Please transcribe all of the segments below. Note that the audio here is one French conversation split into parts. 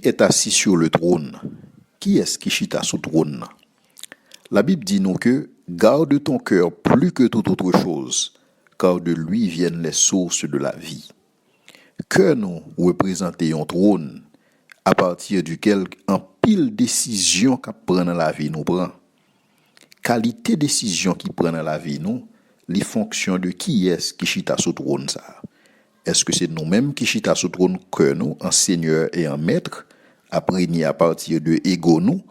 est assis sur le trône? Qui est-ce qui chita sous trône? La Bible dit nous que garde ton cœur plus que toute autre chose, car de lui viennent les sources de la vie. Que nous représentons un trône à partir duquel en pile décision qu'a prend dans la vie nous prend. Qualité décision qui prend dans la vie nous, les fonctions de qui est-ce qui chita sous trône ça? Est-ce que c'est nous-mêmes qui chita sous trône que nous, en Seigneur et en Maître, apprenez à partir de ego nous,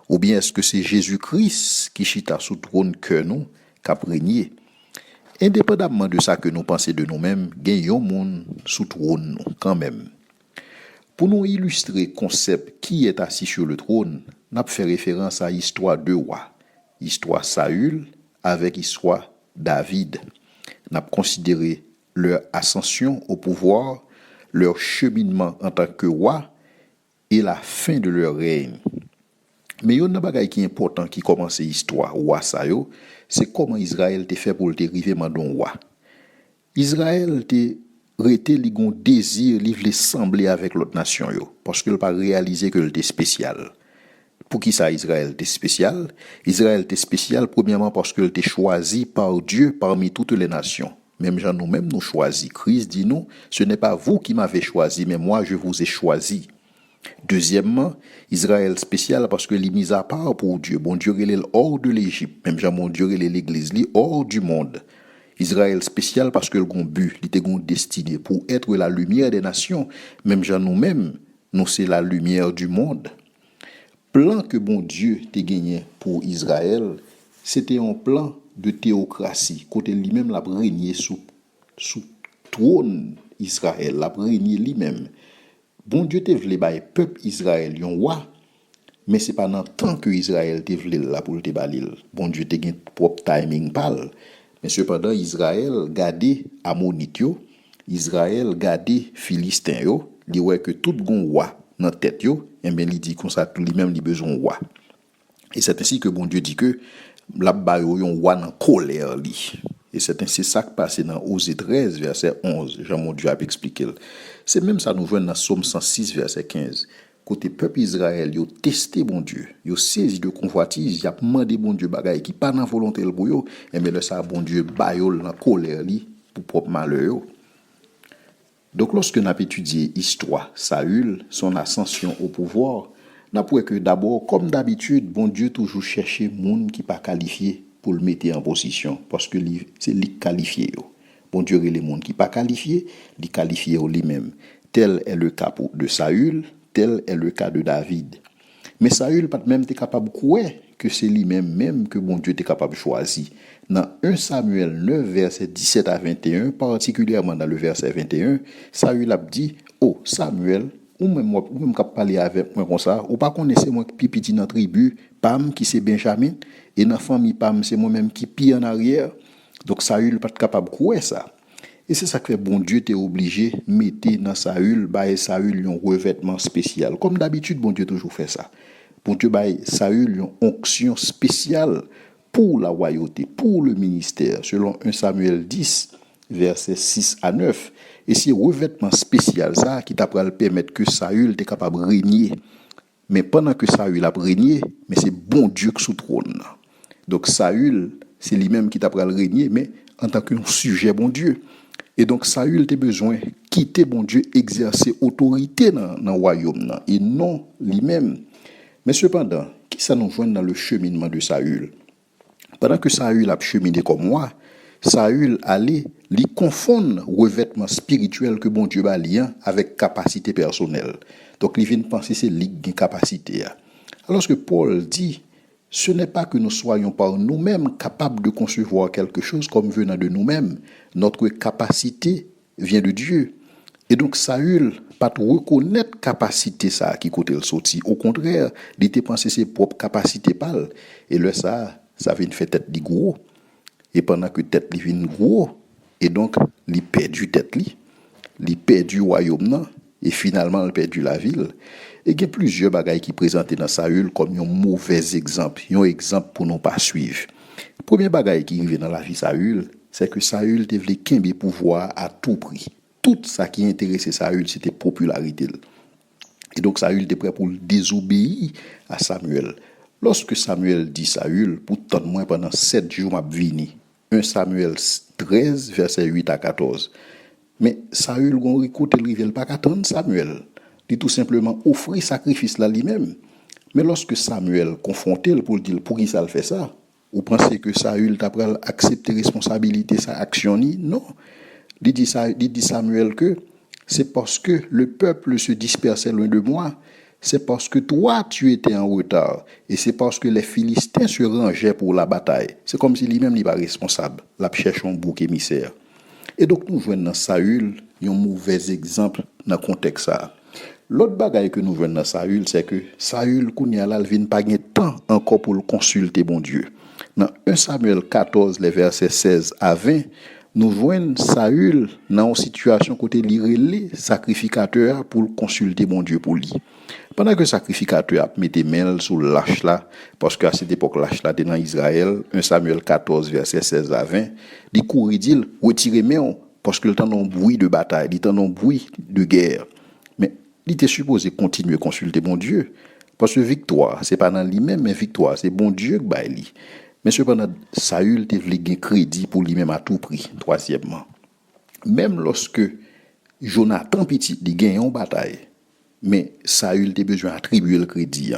ou bien est-ce que c'est Jésus-Christ qui chita sous trône que nous, qu'apprenez? Indépendamment de ça que nous pensons de nous-mêmes, gagnons monde sous trône nous, quand même. Pour nous illustrer le concept qui est assis sur le trône, nous avons fait référence à l'histoire de roi, histoire Saül avec histoire David. Nous avons considéré leur ascension au pouvoir, leur cheminement en tant que roi et la fin de leur règne. Mais il y a un bagage qui est important qui commence l'histoire roi ça yo, c'est comment Israël te fait pour te arriver mandon roi. Israël te rete li gon désir li vle sembler avec l'autre nation yo parce qu'il pas réalisé que il était spécial. Pour qui ça Israël était spécial? Israël était spécial premièrement parce qu'il était choisi par Dieu parmi toutes les nations. Même gens nous-mêmes nous choisis. Christ dit nous, ce n'est pas vous qui m'avez choisi, mais moi je vous ai choisi. Deuxièmement, Israël spécial parce que les mis à part pour Dieu. Bon Dieu il est hors de l'Égypte. Même Jean mon Dieu il est l'église li hors du monde. Israël spécial parce que le gon but, il était gon destiné pour être la lumière des nations. Même Jean nous-mêmes, nous c'est la lumière du monde. Plan que bon Dieu t'a gagné pour Israël, c'était un plan de théocratie. Côté lui-même l'a régné sous trône Israël, l'a régné lui-même. Bon Dieu te vle bailler peuple Israël yon roi, mais c'est pas dans temps que Israël te vle là pour te balil. Bon Dieu te gen propre timing pal. Mais cependant Israël gardé ammonite yo, Israël gardé philistin yo, li wè que tout gon roi dans tête yo, et bien li dit comme ça tout lui-même li besoin roi. Et c'est ainsi que bon Dieu dit que la ba yo yon roi dans colère li. Et c'est ainsi ça qui passe dans Osée 13 verset 11, Jean mon Dieu a expliqué. C'est même ça nous voit dans Somme 106 verset 15. Côté peuple Israël, yo testé bon Dieu, yo saisi de convoitise, y a demandé bon Dieu bagay qui pas dans volonté le pour yo, et mais le ça bon Dieu bayol dans colère li pour propre malheur yo. Donc lorsque n'a étudié histoire Saül, son ascension au pouvoir, n'a pour que d'abord comme d'habitude, bon Dieu toujours chercher monde qui pas qualifié pour le mettre en position parce que c'est lui qualifié yo. Bon Dieu les monde qui pas qualifié, li qualifié lui-même. Tel est le cas de Saül, tel est le cas de David. Mais Saül pas même était capable de croire que c'est lui-même que bon Dieu était capable de choisir. Dans 1 Samuel 9 verset 17 à 21, particulièrement dans le verset 21, Saül a dit: "Oh Samuel, ou même cap parler avec moi comme ça, ou pas connaissez moi qui petit dans tribu Pam qui c'est Benjamin et dans famille Pam c'est moi-même qui pire en arrière." Donc Saül pas capable de croire ça. Et c'est ça que bon Dieu t'est obligé mettre dans Saül, bailler Saül un revêtement spécial. Comme d'habitude, bon Dieu toujours fait ça. Bon Dieu baille Saül une onction spéciale pour la royauté, pour le ministère, selon 1 Samuel 10, versets 6 à 9. Et c'est revêtement spécial ça qui t'a permettre que Saül t'est capable de régner. Mais pendant que Saül a régné, mais c'est bon Dieu qui sous trône. Donc Saül, c'est lui-même qui t'a régner, mais en tant qu'un sujet bon Dieu. Et donc Saül a besoin de quitter bon Dieu, exercer autorité dans le royaume et non lui-même. Mais cependant, qui ça nous joint dans le cheminement de Saül? Pendant que Saül a cheminé comme moi, Saül allait lui confondre revêtement spirituel que bon Dieu a lien avec capacité personnelle. Donc il vient penser c'est lui qui a capacité. Alors que Paul dit, ce n'est pas que nous soyons par nous-mêmes capables de concevoir quelque chose comme venant de nous-mêmes. Notre capacité vient de Dieu. Et donc Saül pas reconnaître capacité ça qui côté le sorti. Au contraire, il était pensé ses propres capacités pâles. Et là ça vient faire tête li gros. Et pendant que tête li vient gros, et donc il perdu tête li, il perdu royaume nan, et finalement il perdu la ville. Et il y a plusieurs bagailles qui présentent dans Saül comme un mauvais exemple, un exemple pour nous pas suivre. Le premier bagaille qui arrive dans la vie de Saül, c'est que Saül devait kembe pouvoir à tout prix. Tout ça qui intéressait Saül, c'était popularité. Et donc Saül était prêt pour désobéir à Samuel. Lorsque Samuel dit Saül, pour tant de moins pendant 7 jours, m'a vini. 1 Samuel 13, verset 8 à 14. Mais Saül, on écoute, il ne pas attendre Samuel. Il tout simplement offrir sacrifice là lui-même. Mais lorsque Samuel confronté pour dire pour qui ça le fait ça, vous pensez que Saül t'a accepté responsabilité sa action ni? Non. Il dit Samuel que c'est parce que le peuple se dispersait loin de moi, c'est parce que toi tu étais en retard et c'est parce que les Philistins se rangeaient pour la bataille. C'est comme si lui-même n'est pas responsable. La cherche un bouc émissaire. Et donc nous voyons dans Saül un mauvais exemple dans le contexte ça. L'autre bagaille que nous voyons dans Saül, c'est que Saül, kounya la, vient pas de temps encore pour le consulter bon Dieu. Dans 1 Samuel 14, les versets 16 à 20, nous voyons Saül dans une situation côté li sacrificateur pour le consulter bon Dieu pour lui. Pendant que le sacrificateur a mis des mains sur l'âche là, parce qu'à cette époque l'âche là était dans Israël, 1 Samuel 14, verset 16 à 20, il courit, dit, retirez main, parce que le temps d'un bruit de bataille, le temps d'un bruit de guerre. Mais il était supposé continuer à consulter bon Dieu. Parce que victoire, c'est pas dans lui-même, mais victoire, c'est bon Dieu qui baille lui. Mais cependant, Saül te voulait gagner crédit pour lui-même à tout prix, troisièmement. Même lorsque Jonathan petit, il gagne en bataille, mais Saül a besoin d'attribuer le crédit.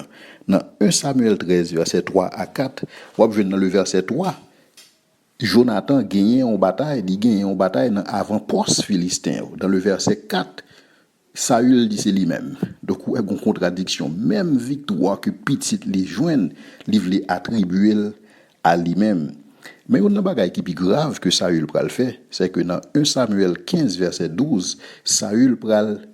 Dans 1 Samuel 13, verset 3 à 4, vous avez dans le verset 3, Jonathan gagne en bataille, il gagne en bataille dans avant-poste philistin. Dans le verset 4, Saül dit c'est lui-même. Donc, il y a une contradiction. Même victoire que petit les joignent, il veut attribuer à lui-même. Mais il y a une bagaille qui est plus grave que Saül pral faire, c'est que dans 1 Samuel 15, verset 12, Saül pral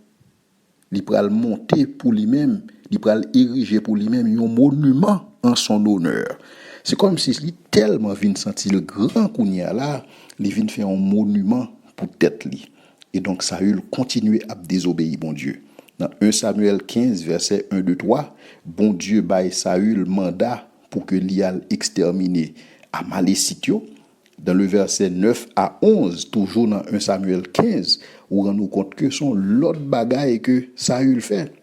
monter pour lui-même, il pral ériger pour lui-même un monument en son honneur. C'est comme si il tellement vient sentir le grand kounya là, il vient faire un monument pour tête lui. Et donc Saül continue à désobéir bon Dieu. Dans 1 Samuel 15, verset 1, 2, 3, bon Dieu baille Saül mandat pour que l'y aille exterminer Amalécitio. Dans le verset 9 à 11, toujours dans 1 Samuel 15, on rend nous compte que sont l'autre bagaille que Saül fait.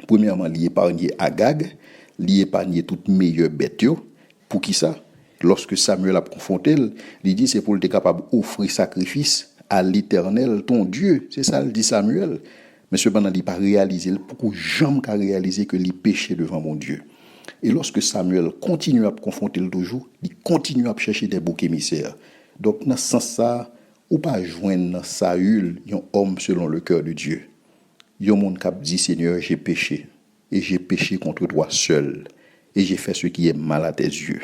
Premièrement, il épargne Agag, il épargne toute meilleure bête. Pour qui ça? Lorsque Samuel a confronté, il dit c'est pour être capable d'offrir sacrifice à l'Éternel, ton Dieu. C'est ça, le dit Samuel. Mais cependant, il n'a pas réalisé, pourquoi jamais qu'à réaliser que il péchait devant mon Dieu. Et lorsque Samuel continue à confronter le toujours, il continue à chercher des boucs émissaires. Donc, dans ce sens-là, ou pas joindre dans Saül, un homme selon le cœur de Dieu. Un monde qui dit, Seigneur, j'ai péché. Et j'ai péché contre toi seul. Et j'ai fait ce qui est mal à tes yeux.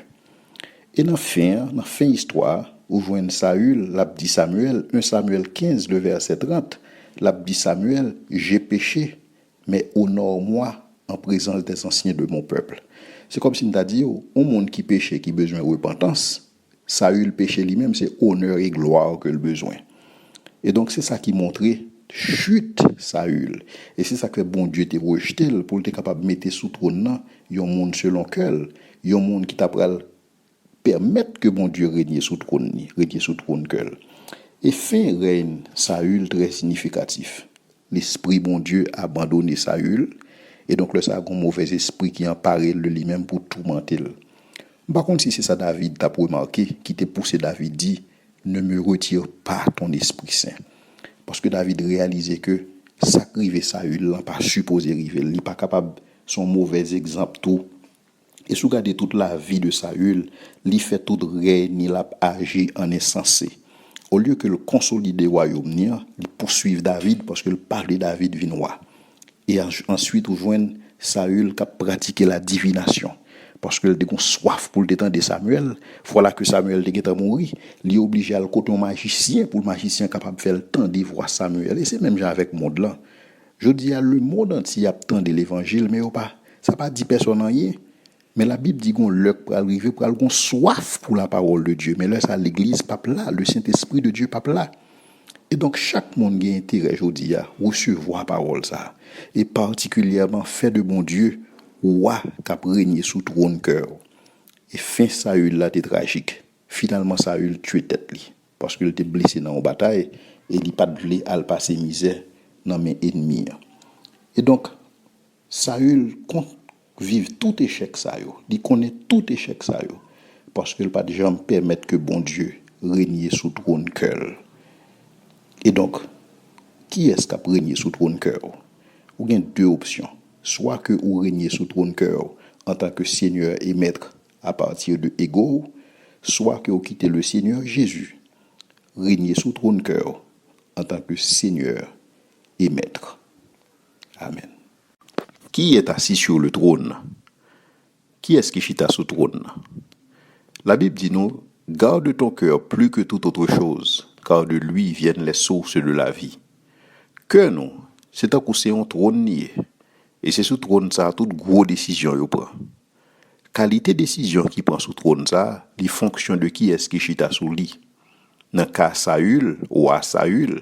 Et dans la fin histoire, où joigne Saül, l'a dit Samuel, 1 Samuel 15, le verset 30, l'a dit Samuel, j'ai péché, mais honore-moi en présence des anciens de mon peuple. C'est comme si on t'a dit, au monde qui péché, qui besoin de repentance, Saül péché lui-même, c'est honneur et gloire que le besoin. Et donc c'est ça qui montrait chute Saül. Et c'est ça que bon Dieu t'a rejeté pour être capable de mettre sous trône un monde selon cœur, un monde qui t'a permettre que bon Dieu règne sous trône cœur. Et fin règne Saül très significatif. L'esprit bon Dieu a abandonné Saül. Et donc, le ça a un mauvais esprit qui emparé de lui-même pour tourmenter. Par contre, si c'est ça David t'a remarqué, qui t'a poussé David dit, ne me retire pas ton Esprit Saint. Parce que David réalisait que ça arrivait Saül, n'a pas supposé arriver, il n'est pas capable, son mauvais exemple tout. Et si vous regardez toute la vie de Saül, il fait tout règne, il a agi en insensé. Au lieu que le consolider le royaume, il poursuit David parce que le parle de David vient roi. Et ensuite, vous voyez Saül qui a pratiqué la divination. Parce que il a soif pour le temps de Samuel. Voilà que Samuel est mort. Il est obligé à le côté un magicien pour le magicien capable de faire le temps de voir Samuel. Et c'est même genre avec le monde là. Je dis à le monde entier a temps de l'évangile, mais ça pas dit personne rien. Mais la Bible dit qu'on l'œil pour arriver, pour avoir soif pour la parole de Dieu. Mais là, ça l'église pas là, le Saint-Esprit de Dieu pas là. Et donc, chaque monde a intérêt, je dis, à recevoir la parole, ça. Et particulièrement, fait de bon Dieu, roi qui a régné sous trône cœur. Et fin Saül là, c'était tragique. Finalement, Saül tué tête li. Parce qu'il était blessé dans une bataille, et il n'a pas de à passer misère dans mes ennemis. Et donc, Saül vive tout échec ça yo. Il connaît tout échec ça yo. Parce que le pas de jamais permettre que bon Dieu règne sous trône cœur. Et donc, qui est-ce qui a régné sous trône cœur? Ou bien deux options. Soit que vous régnez sous trône cœur en tant que Seigneur et Maître à partir de ego, soit que vous quittez le Seigneur Jésus, régnez sous trône cœur en tant que Seigneur et Maître. Amen. Qui est assis sur le trône? Qui est-ce qui chita sous trône? La Bible dit nous, garde ton cœur plus que toute autre chose, car de lui viennent les sources de la vie. Cœur nous, c'est un coup c'est un trône nié. Et c'est sous trône ça toute grosse décision yo prend. Qualité décision qui prend sous trône ça, les fonctions de qui est-ce qui chita sous lui. Dans le cas Saül, ou à Saül,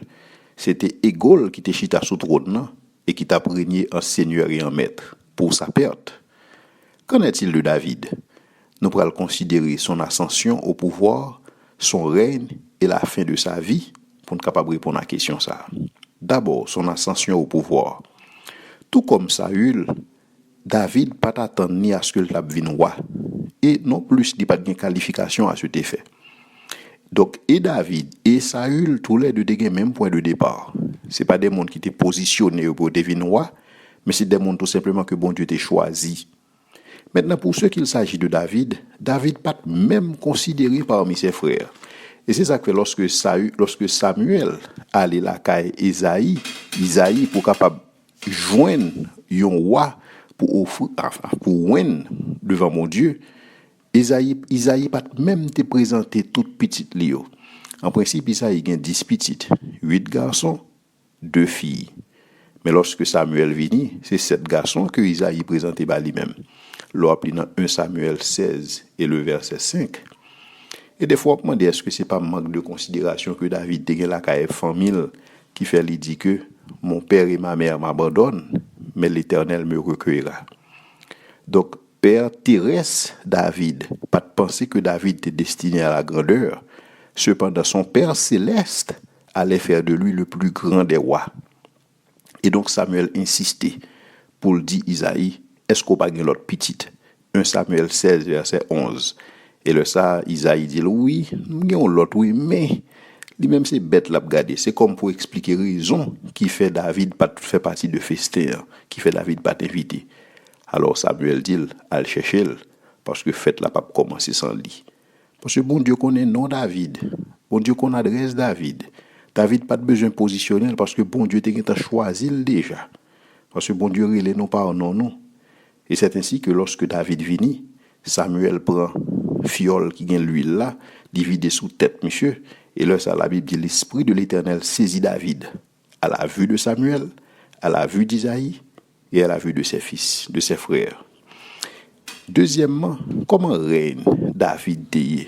c'était Égol qui te chita sous trône et qui t'a régné en seigneur et en maître pour sa perte. Qu'en est-il de David? Nous pourrons considérer son ascension au pouvoir, son règne et la fin de sa vie pour être capable de répondre à la question ça. D'abord, son ascension au pouvoir. Tout comme Saül, David pas attendre ni à ce que le vienne roi et non plus il pas de qualification à cet effet. Donc et David et Saül tous les deux ont même point de départ. C'est pas des mondes qui étaient positionnés pour devenir roi, mais c'est des mondes tout simplement que bon Dieu t'a choisi. Maintenant pour ce qu'il s'agit de David, David pas même considéré parmi ses frères. Et c'est ça que lorsque Samuel allait la caille Isaïe pour capable joindre un roi pour offrir pour devant mon Dieu, Isaïe pas même te présenter toute petite Léo. En principe, Isaïe a 10 petites, 8 garçons, 2 filles. Mais lorsque Samuel vini, c'est 7 garçons que Isaïe présentait par lui-même. L'on dans 1 Samuel 16 et le verset 5. Et des fois, on me dit, est-ce que c'est pas manque de considération que David a la caille famille qui fait lui dire que mon père et ma mère m'abandonnent, mais l'Éternel me recueillera. Donc, père terrestre David, pas de penser que David était destiné à la grandeur. Cependant, son père céleste allait faire de lui le plus grand des rois. Et donc, Samuel insistait pour le dire Isaïe, est-ce qu'on pas l'autre petite? 1 Samuel 16, verset 11. Et le ça, Isaïe dit, oui, nous avons l'autre, oui, mais lui-même c'est bête là regarder. C'est comme pour expliquer raison qui fait David pas fait partie de festin, qui fait David pas invité. Alors Samuel dit, al chercher parce que fête la pas commencer sans lui. Parce que bon Dieu connaît non David. Bon Dieu connaît adresse David. David pas de besoin positionnel parce que bon Dieu t'a choisi déjà. Parce que bon Dieu relève non par non. Et c'est ainsi que lorsque David vini, Samuel prend fiole qui gagne l'huile là, divide sous tête monsieur, et là ça la Bible dit l'esprit de l'Éternel saisit David à la vue de Samuel, à la vue d'Isaïe et à la vue de ses fils, de ses frères. Deuxièmement, comment règne David déié?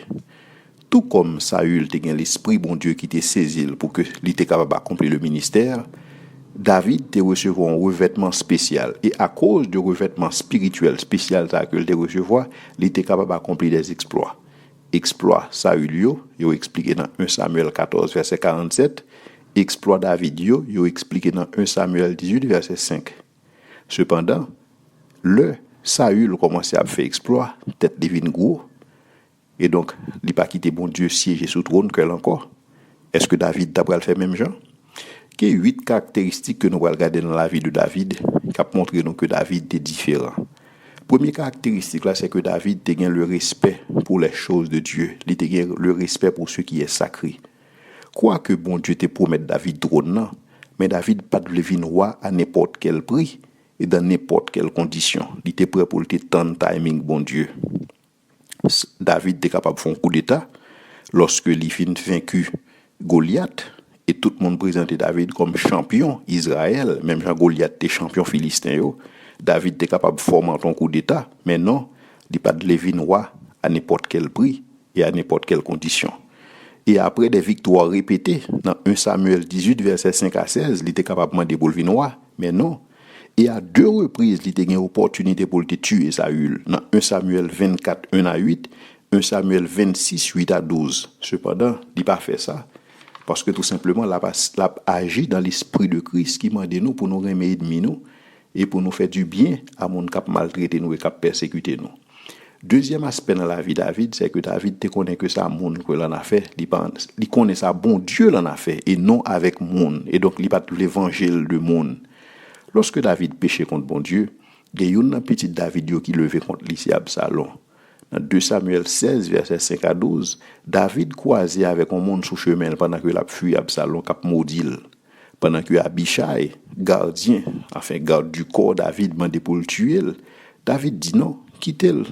Tout comme Saül te gagne l'esprit bon Dieu qui te saisi pour que il était capable d'accomplir le ministère, David te recevoir un revêtement spécial et à cause du revêtement spirituel spécial que te recevoir, il était capable d'accomplir des exploits. Exploit Saül yo expliqué dans 1 Samuel 14 verset 47, exploit David yo expliqué dans 1 Samuel 18 verset 5. Cependant, le Saül commençait à faire exploit, tête divine gros, et donc il pas quitté bon Dieu siéger sous trône qu'elle encore. Est-ce que David d'après le fait même genre? Il y a 8 caractéristiques que nous allons regarder dans la vie de David qui montrent nous que David est différent. Première caractéristique là, c'est que David a le respect pour les choses de Dieu. Il a le respect pour ce qui est sacré. Quoique bon Dieu te promette David trône, mais David pas de venir roi à n'importe quel prix et dans n'importe quelle condition. Il était prêt pour le temps timing bon Dieu. David était capable de faire un coup d'état lorsque il fin vaincu Goliath. Et tout le monde présentait David comme champion Israël, même Jean Goliath était champion philistin. David était capable de former un coup d'état, mais non, il n'est pas de Lévin roi à n'importe quel prix et à n'importe quelle condition. Et après des victoires répétées, dans 1 Samuel 18, verset 5 à 16, il était capable de demander pour le roi, mais non. Et à 2 reprises, il était eu l'opportunité pour le tuer Saül, dans 1 Samuel 24, 1 à 8, 1 Samuel 26, 8 à 12. Cependant, il n'a pas fait ça. Parce que tout simplement, l'a agi dans l'esprit de Christ qui m'a dit nous pour nous remettre ennemis nous. et pour nous faire du bien à monde qui a maltraité nous et qui a persécuté nous. Deuxième aspect dans la vie de David, c'est que David te connaît que ça monde que l'en a fait, il connaît ça bon Dieu l'en a fait et non avec monde et donc il pas tout l'évangile de monde. Lorsque David péchait contre bon Dieu, il y a un petit David qui levait contre lui, Absalom. Dans 2 Samuel 16, verset 5 à 12, David croisait avec un monde sous chemin pendant que la fui Absalom cap maudit. Pendant que Abishai, garde du corps David, demandait pour le tuer, David dit non, quittez-le.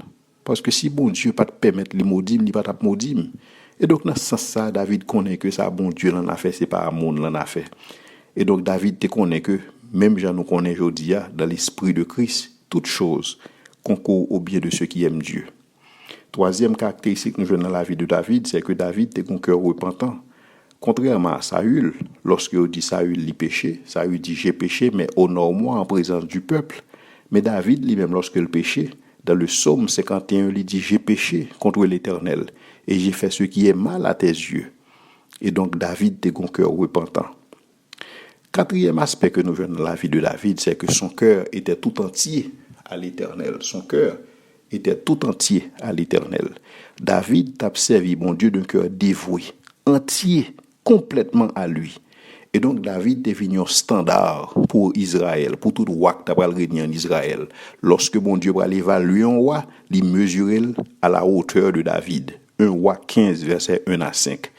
Parce que si bon Dieu pas te permettre les maudits, il pas te maudire. Et donc, dans ce sens, David connaît que ça, bon Dieu l'en a fait, c'est pas un monde l'en a fait. Et donc, David te connaît que, même Jean nous connaît aujourd'hui, dans l'esprit de Christ, toute chose concourt au bien de ceux qui aiment Dieu. Troisième caractéristique que nous voyons dans la vie de David, c'est que David était un cœur repentant. Contrairement à Saül, lorsque on dit Saül il péché, Saül dit j'ai péché, mais honore-moi en présence du peuple. Mais David lui-même, lorsqu'il péchait, dans le psaume 51, il dit j'ai péché contre l'Éternel et j'ai fait ce qui est mal à tes yeux. Et donc David était un cœur repentant. Quatrième aspect que nous voyons dans la vie de David, c'est que son cœur était tout entier à l'Éternel. Son cœur était tout entier à l'Éternel. David t'a servi, bon Dieu, d'un cœur dévoué, entier, complètement à lui. Et donc David est devenu un standard pour Israël, pour tout roi qui a régné en Israël. Lorsque bon Dieu va l'évaluer un roi, il mesurait à la hauteur de David. 1 roi 15, verset 1 à 5.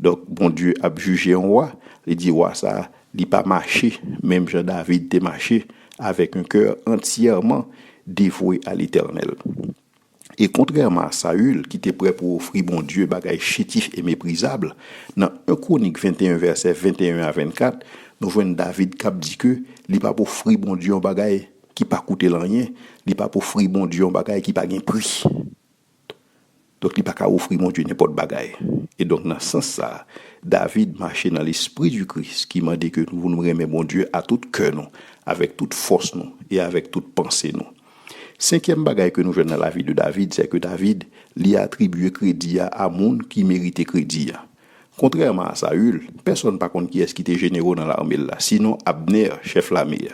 Donc bon Dieu a jugé un roi, il dit roi ça, il pas marché, même Jean David t'est marché avec un cœur entièrement dévoué à l'Éternel. Et contrairement à Saül, qui était prêt pour offrir bon Dieu bagaille chétif et méprisable, dans 1 Chronique 21, verset 21 à 24, nous voyons David qui dit que il pas pour offrir bon Dieu un bagaille qui pas coûté rien, il pas pour offrir bon Dieu un bagaille qui pas gain prix. Donc il pas qu'à offrir bon Dieu n'importe bagaille. Et donc dans ce sens ça, David marchait dans l'esprit du Christ qui m'a dit que nous nous remettons bon Dieu à tout cœur nous, avec toute force nous et avec toute pensée nous. Cinquième bagaille que nous voyons dans la vie de David, c'est que David lui a attribué crédit à monde qui méritait crédit. Contrairement à Saül, personne par contre qui est-ce qui était généraux dans l'armée là, sinon Abner, chef l'armée.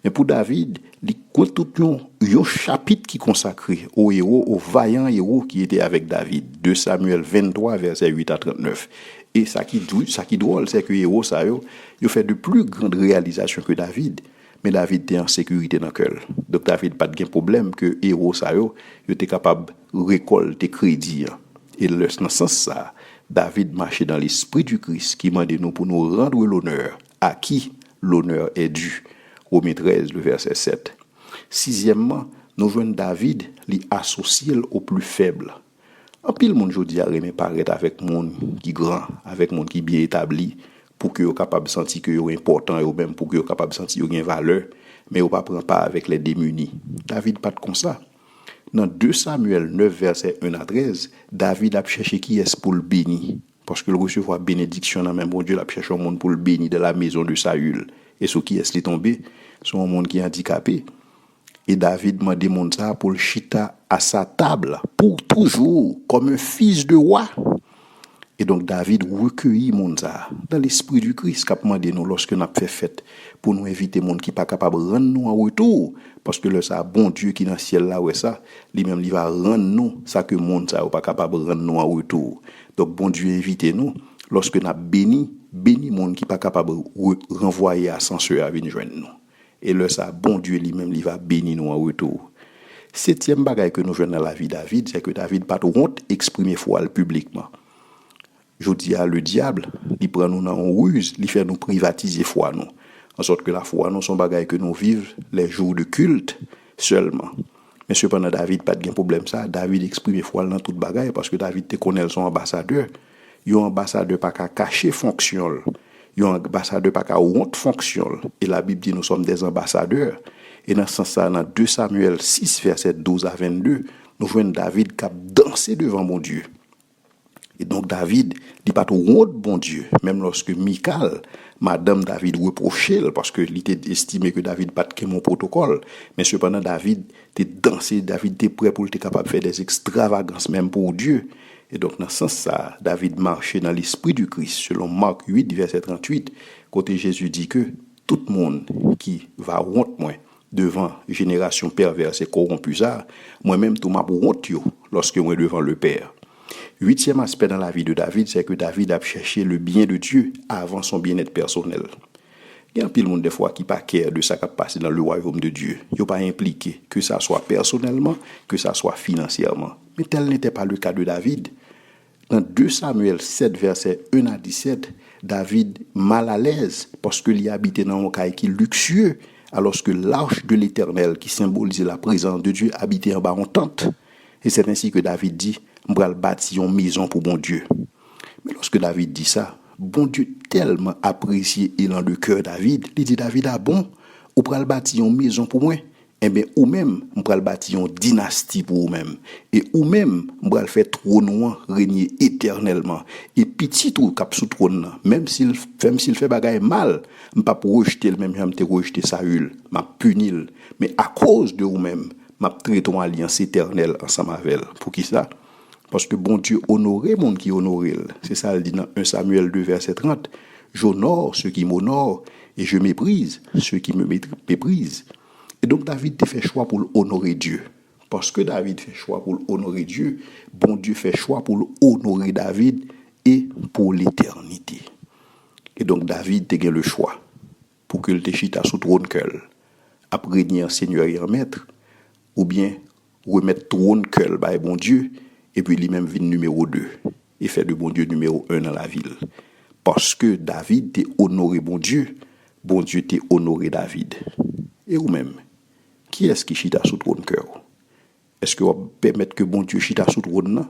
Mais pour David, il y a tout un chapitre qui est consacré aux héros, aux vaillants héros qui étaient avec David. 2 Samuel 23, verset 8 à 39. Et ça qui est drôle, c'est que les héros, ça, ils ont fait de plus grandes réalisations que David. Mais David était en sécurité dans le cœur. Donc David n'a pas de problème que les héros, ça, ils étaient capables de récolter crédit. Et dans ce sens, David marchait dans l'esprit du Christ qui m'a dit nous pour nous rendre l'honneur à qui l'honneur est dû. Romains 13, le verset 7. Sixièmement, nous voyons David li associé au plus faible. En pile monde jodi a remet paraître avec monde qui grand, avec monde qui bien établi pour que yo capable sentir que yo important ou même pour que yo capable sentir yo gain valeur, mais yo pas prend pas avec les démunis. David pas comme ça. Dans 2 Samuel 9 verset 1 à 13, David a cherché qui est pour le bénir parce que le recevoir bénédiction dans même bon Dieu l'a cherché un monde pour le bénir de la maison de Saül. Et ce qui est tombé, c'est un monde qui est handicapé. Et David m'a demandé ça pour le chita à sa table, pour toujours, comme un fils de roi. Et donc David recueillit monde ça dans l'esprit du Christ qu'a demandé nous lorsque nous avons fait fête pour nous éviter monde qui pas capable de rendre nous en retour parce que le ça bon Dieu qui dans le ciel là ouais ça lui-même il va rendre nous ça que monde ça pas capable de rendre nous en retour. Donc bon Dieu éviter nous lorsque nous béni monde qui pas capable de renvoyer ascenseur à venir joindre nous. Et le ça bon Dieu lui-même il va bénir nous en retour. Septième bagaille que nous voyons dans la vie de David, c'est que David pas honte exprimer foi publiquement. Je dis à le diable, il prend nous dans une ruse, il fait nous privatiser foi nous. En sorte que la foi nous sont bagaille que nous vivons les jours de culte seulement. Mais cependant David pas de problème ça, David exprime foi dans toute bagaille parce que David te connaît son ambassadeur. Yon ambassadeur pas qu'à cacher fonction. Yon ambassadeur pas qu'à honte fonction. Et la Bible dit nous sommes des ambassadeurs. Et dans ce sens-là, dans 2 Samuel 6 verset 12 à 22, nous voyons David qui a dansé devant mon Dieu. Et donc David dit pas tout honte bon Dieu, même lorsque Michal, madame David reprochait parce que il était estimé que David pas de mon protocole, mais cependant David était dansé, David était prêt pour être capable de faire des extravagances même pour Dieu. Et donc dans ce sens ça, David marchait dans l'esprit du Christ selon Marc 8 verset 38, côté Jésus dit que tout le monde qui va honte moi devant génération perverse et corrompue ça, moi-même tout m'a honte lorsque moi devant le Père. Huitième aspect dans la vie de David, c'est que David a cherché le bien de Dieu avant son bien-être personnel. Il y a un pile monde des fois qui pas care de ça qui passe dans le royaume de Dieu. Il pas impliqué que ça soit personnellement, que ça soit financièrement. Mais tel n'était pas le cas de David. Dans 2 Samuel 7, versets 1 à 17, David mal à l'aise parce qu'il y habitait dans un caille qui luxueux, alors que l'arche de l'Éternel, qui symbolisait la présence de Dieu, habitait en bas en tente. Et c'est ainsi que David dit, « M'bral bâtir une maison pour bon Dieu ». Mais lorsque David dit ça, bon Dieu tellement apprécié et dans le cœur David, il dit, David a bon, ou pral bâtir une maison pour moi, eh bien, ou même, m'bral bâtir une dynastie pour ou même. Et ou même, m'bral faire trône régner éternellement. Et petit tout cap sous trône, même s'il fait bagaille mal, m'pas pour rejeter le même, j'aime rejeter Saül, m'a punil. Mais à cause de ou même, m'a traité en alliance éternelle ensemble avec elle. Pour qui ça? Parce que bon Dieu honorait monde qui honore. C'est ça, il dit dans 1 Samuel 2, verset 30. J'honore ceux qui m'honorent et je méprise ceux qui me méprisent. Et donc David fait choix pour honorer Dieu. Parce que David fait choix pour honorer Dieu, bon Dieu fait choix pour honorer David et pour l'éternité. Et donc David a le choix pour qu'il te chita sous trône quel, après régner Seigneur et en maître, ou bien remettre trône quel by bon Dieu, et puis lui-même vient numéro 2 et fait de bon Dieu numéro 1 dans la ville. Parce que David t'a honoré bon Dieu t'a honoré David. Et vous-même, qui est-ce qui chita sous trône cœur? Est-ce que vous permettre que bon Dieu chita sous trône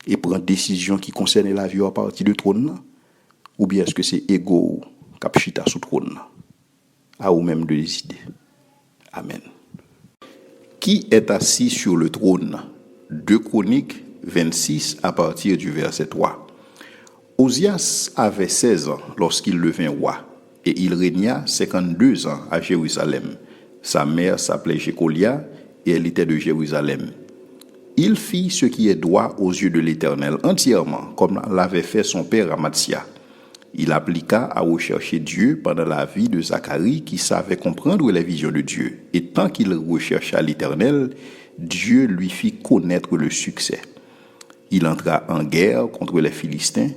et prend décision qui concerne la vie à partir du trône? Ou bien est-ce que c'est ego qui chita sous trône? À vous-même de décider. Amen. Qui est assis sur le trône? 2 Chroniques 26 à partir du verset 3. Osias avait 16 ans lorsqu'il devint roi, et il régna 52 ans à Jérusalem. Sa mère s'appelait Jécolia, et elle était de Jérusalem. Il fit ce qui est droit aux yeux de l'Éternel entièrement, comme l'avait fait son père Amatsia. Il appliqua à rechercher Dieu pendant la vie de Zacharie, qui savait comprendre les visions de Dieu. Et tant qu'il rechercha l'Éternel, Dieu lui fit connaître le succès. Il entra en guerre contre les Philistins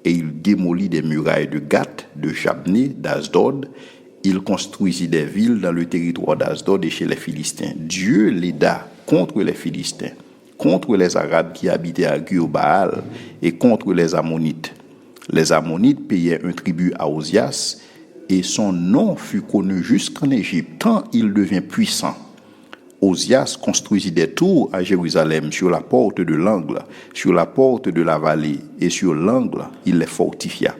et il démolit des murailles de Gath, de Jabné, d'Asdod. Il construisit des villes dans le territoire d'Asdod et chez les Philistins. Dieu l'aida contre les Philistins, contre les Arabes qui habitaient à Gur-Baal et contre les Ammonites. Les Ammonites payaient un tribut à Osias et son nom fut connu jusqu'en Égypte, tant il devint puissant. Osias construisit des tours à Jérusalem sur la porte de l'angle, sur la porte de la vallée, et sur l'angle, il les fortifia.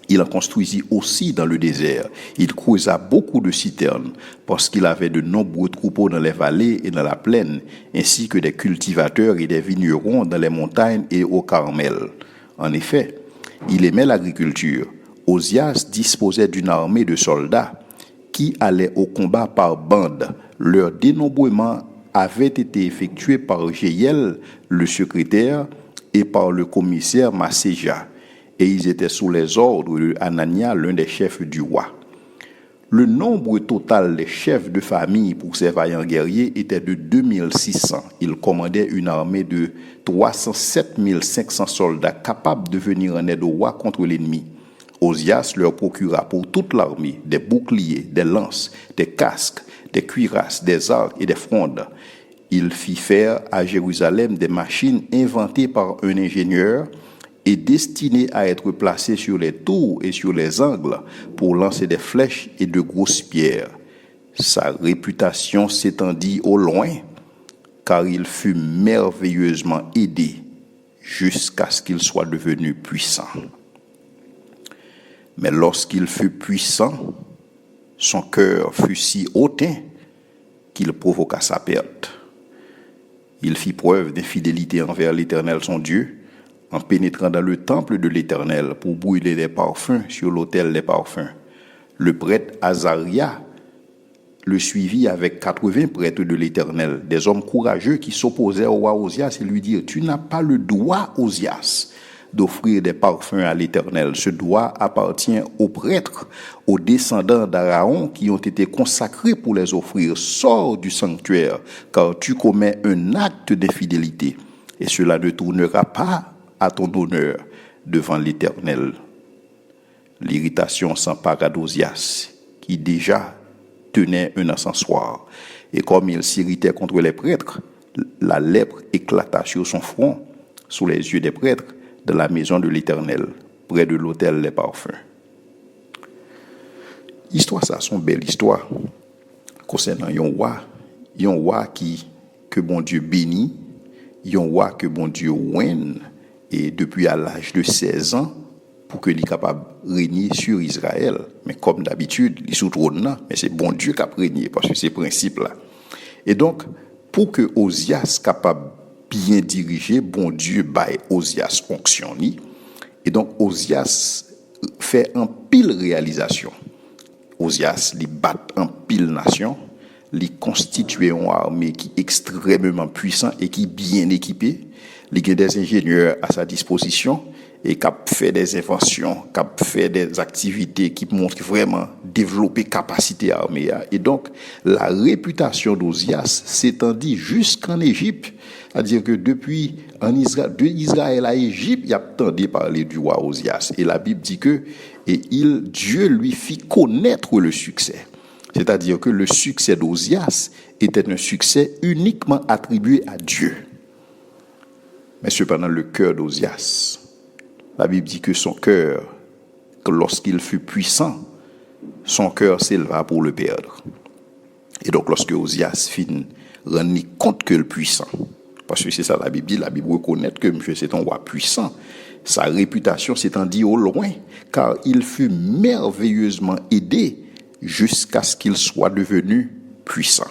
Il en construisit aussi dans le désert. Il creusa beaucoup de citernes, parce qu'il avait de nombreux troupeaux dans les vallées et dans la plaine, ainsi que des cultivateurs et des vignerons dans les montagnes et au Carmel. En effet, il aimait l'agriculture. Osias disposait d'une armée de soldats qui allaient au combat par bandes. Leur dénombrement avait été effectué par Jéhiel, le secrétaire, et par le commissaire Masséja, et ils étaient sous les ordres de Anania, l'un des chefs du roi. Le nombre total des chefs de famille pour ces vaillants guerriers était de 2600. Ils commandaient une armée de 307 500 soldats capables de venir en aide au roi contre l'ennemi. Osias leur procura pour toute l'armée des boucliers, des lances, des casques, des cuirasses, des arcs et des frondes. Il fit faire à Jérusalem des machines inventées par un ingénieur et destinées à être placées sur les tours et sur les angles pour lancer des flèches et de grosses pierres. Sa réputation s'étendit au loin, car il fut merveilleusement aidé jusqu'à ce qu'il soit devenu puissant. Mais lorsqu'il fut puissant, son cœur fut si hautain qu'il provoqua sa perte. Il fit preuve d'infidélité envers l'Éternel son Dieu, en pénétrant dans le temple de l'Éternel pour brûler des parfums sur l'autel des parfums. Le prêtre Azaria le suivit avec 80 prêtres de l'Éternel, des hommes courageux qui s'opposaient au roi Osias et lui dirent « Tu n'as pas le droit, Osias, d'offrir des parfums à l'Éternel. Ce droit appartient aux prêtres, aux descendants d'Aaron qui ont été consacrés pour les offrir. Sors du sanctuaire, car tu commets un acte d'infidélité, et cela ne tournera pas à ton honneur devant l'Éternel. L'irritation s'empara d'Ozias, qui déjà tenait un encensoir. Et comme il s'irritait contre les prêtres, la lèpre éclata sur son front, sous les yeux des prêtres, de la maison de l'Éternel, près de l'autel des parfums. Histoire ça, son belle histoire, concernant un roi que bon Dieu bénit, un roi que bon Dieu oigne, et depuis à l'âge de 16 ans, pour que soit capable de régner sur Israël. Mais comme d'habitude, il est sous trône là, mais c'est bon Dieu qui a régné, parce que c'est ce principe-là. Et donc, pour que Ozias capable bien diriger, bon Dieu baille Ozias fonction. Et donc, Ozias fait un pile réalisation. Ozias li bat en pile nation, li constitue une armée qui est extrêmement puissant et qui est bien équipée. Il y a des ingénieurs à sa disposition et qui fait des inventions, qui fait des activités qui montrent vraiment développer capacité armée. Et donc, la réputation d'Ozias s'étendit jusqu'en Égypte. C'est-à-dire que depuis d'Israël à Égypte, il y a entendu parler du roi Ozias. Et la Bible dit que Dieu lui fit connaître le succès. C'est-à-dire que le succès d'Ozias était un succès uniquement attribué à Dieu. Mais cependant, le cœur d'Ozias, la Bible dit que son cœur, que lorsqu'il fut puissant, son cœur s'éleva pour le perdre. Et donc, lorsque Ozias finit rendre compte que le puissant, parce que c'est ça la Bible reconnaît que monsieur c'est un roi puissant, sa réputation s'étendit au loin, car il fut merveilleusement aidé jusqu'à ce qu'il soit devenu puissant.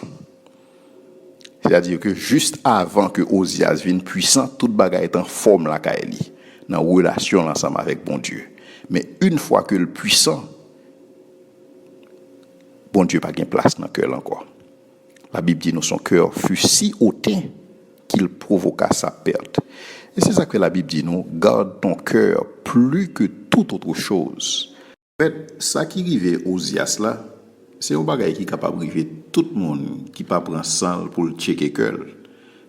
C'est-à-dire que juste avant que Ozias vienne puissant, toute bagaille est en forme la Kaeli, dans la relation ensemble avec bon Dieu. Mais une fois que le puissant, bon Dieu n'a pas de place dans le cœur encore. La Bible dit que son cœur fut si hautain qu'il provoqua sa perte. Et c'est ça que la Bible dit, nous, garde ton cœur plus que toute autre chose. En fait, ça qui arrive aux Ozias là, c'est un bagage qui est capable d'arriver tout le monde qui pas prend sang pour le checker cœur.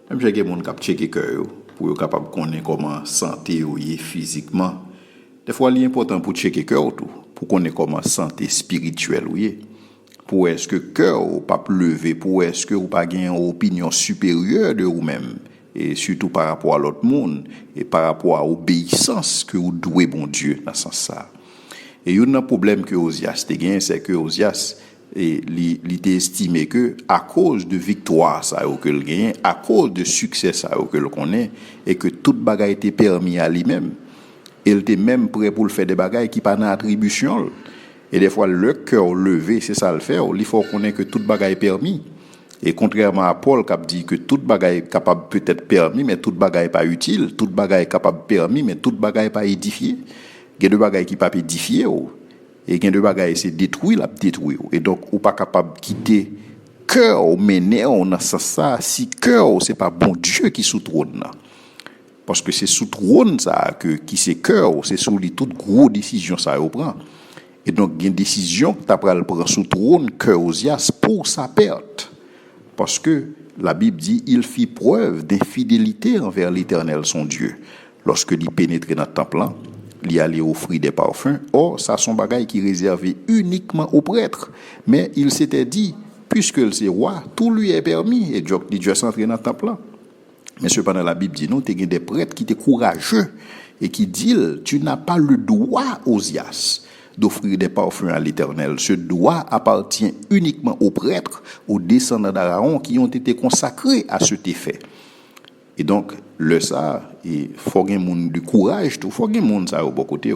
Même si quelqu'un qui checker cœur pour être capable de connaître comment santé est physiquement. Des fois, il est important pour checker cœur tout, pour connaître comment santé spirituelle est. Pour est-ce que cœur ou pas levé, pour est-ce que ou pas gagner une opinion supérieure de vous-même et surtout par rapport à l'autre monde et par rapport à l'obéissance que vous devez bon Dieu dans ce sens ça. Et il y a un problème que Ozias a gagné, c'est que Ozias il était estimé que à cause de victoire ça que le gagne, à cause de succès ça que le connaît et que toute bagaille était permis à lui-même. Il était même prêt pour le faire des bagailles qui pas dans attribution. Et des fois le cœur levé, c'est ça le faire, il faut connaître que toute bagaille est permis. Et contrairement à Paul qui dit que toute bagaille est capable peut-être permis mais toute bagaille pas utile, toute bagaille est capable permis mais toute bagaille pas édifié. Il y a des bagailles qui pas édifié et gain de bagaille c'est détruit et donc ou pas capable quitter cœur ou mener on a ça si cœur c'est pas bon Dieu qui sous trône parce que c'est sous trône ça que qui c'est cœur c'est sous lui toute grosse décision ça au prend et donc il y a une décision que tu prend sous trône cœur Ozias pour sa perte parce que la Bible dit il fit preuve d'infidélité envers l'Éternel son Dieu lorsque il pénétrait dans le temple là. Il allait offrir des parfums. Or, ça son bagaille qui est réservé uniquement aux prêtres. Mais il s'était dit, puisque c'est roi, tout lui est permis. Et Dieu s'entraîne dans le temple là. Mais cependant, la Bible dit, non, tu as des prêtres qui étaient courageux et qui disent, tu n'as pas le droit, Ozias, d'offrir des parfums à l'Éternel. Ce droit appartient uniquement aux prêtres, aux descendants d'Aaron qui ont été consacrés à cet effet. Et donc, le ça, il faut qu'il y ait du courage, il faut qu'il y ait monde ça au bon côté.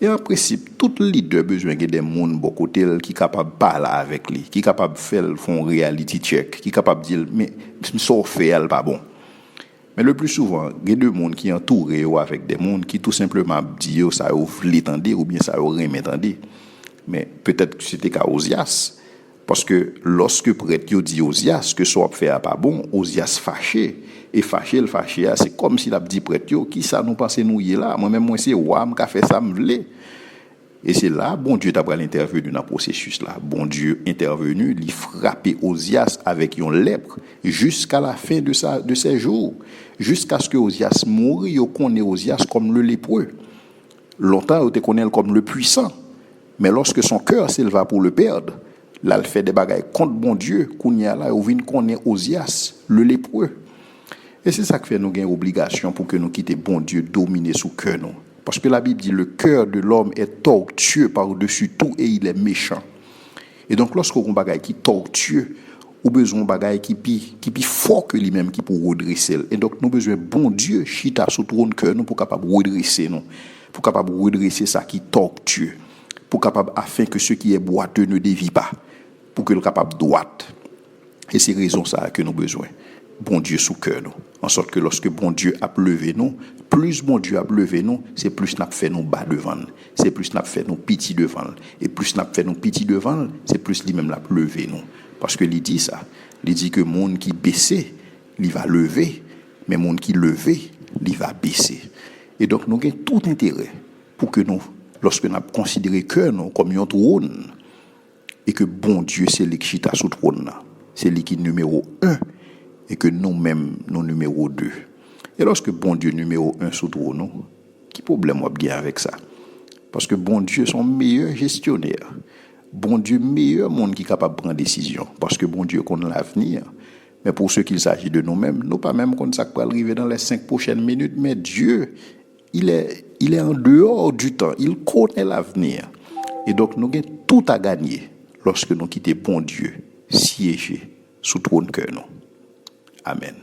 Et en principe, tout leader besoin de des gens bon côté qui sont capables de parler avec lui, qui sont capables de faire un reality check, qui sont capables de dire, mais ça fait, elle pas bon. Mais le plus souvent, il y a des gens qui sont entourés avec des gens qui tout simplement disent ça ou l'étendent ou bien ça ou remettent. Mais peut-être que c'était qu'à Ozias, Parce que lorsque prêtre dit Ozias que ça fait pas bon, Ozias fâché. Et fâché, c'est comme s'il a dit prêtre, qui ça nous pense nous y là. Moi-même, moi, c'est moi qui a fait ça, me voulait. Et c'est là, bon Dieu t'a pas intervenu dans le processus là. Bon Dieu intervenu, il frappé Ozias avec une lèpre jusqu'à la fin de ses jours. Jusqu'à ce que Ozias moure, on connaît Ozias comme le lépreux. Longtemps, on te connaît comme le puissant. Mais lorsque son cœur s'éleva pour le perdre, là, il fait des bagailles contre bon Dieu, qu'on y a là, on vient connaître Ozias, le lépreux. Et c'est ça qui fait nous gagner obligation pour que nous quittions bon Dieu dominer sous cœur nous. Parce que la Bible dit le cœur de l'homme est tortueux par-dessus tout et il est méchant. Et donc lorsqu'on a un bagaille qui tortueux, ou besoin d'un bagaille qui est fort que lui-même qui pour redresser. Et donc nous besoin bon Dieu chita sous trône cœur nous pour capable redresser nous, pour capable redresser ça qui tortueux, pour capable afin que ce qui est boiteux ne dévie pas, pour que le capable droite. Et c'est raison ça que nous besoin. Bon Dieu sous cœur nous. En sorte que lorsque bon Dieu a levé nous, plus bon Dieu a levé nous, c'est plus n'a fait nous bas devant. C'est plus n'a fait nous petit devant. Et plus n'a fait nous petit devant, c'est plus lui-même l'a levé nous. Parce que il dit ça. Il dit que monde qui baissait, il va lever, mais monde qui levé, il va baisser. Et donc nous avons tout intérêt pour que nous, lorsque nous considérons cœur nous comme un trône, et que bon Dieu c'est lui qui chita sous trône là, c'est lui qui est numéro 1. Et que nous-mêmes, nous numéro 2. Et lorsque bon Dieu numéro 1 sous trône, qui problème on a avec ça? Parce que bon Dieu son meilleur gestionnaire. Bon Dieu meilleur monde qui est capable de prendre décision. Parce que bon Dieu connaît l'avenir. Mais pour ce qu'il s'agit de nous-mêmes, nous pas même qu'on ça peut arriver dans les 5 prochaines minutes, mais Dieu, il est en dehors du temps. Il connaît l'avenir. Et donc nous avons tout à gagner lorsque nous quittons bon Dieu, siéger sous trône cœur nous. Amen.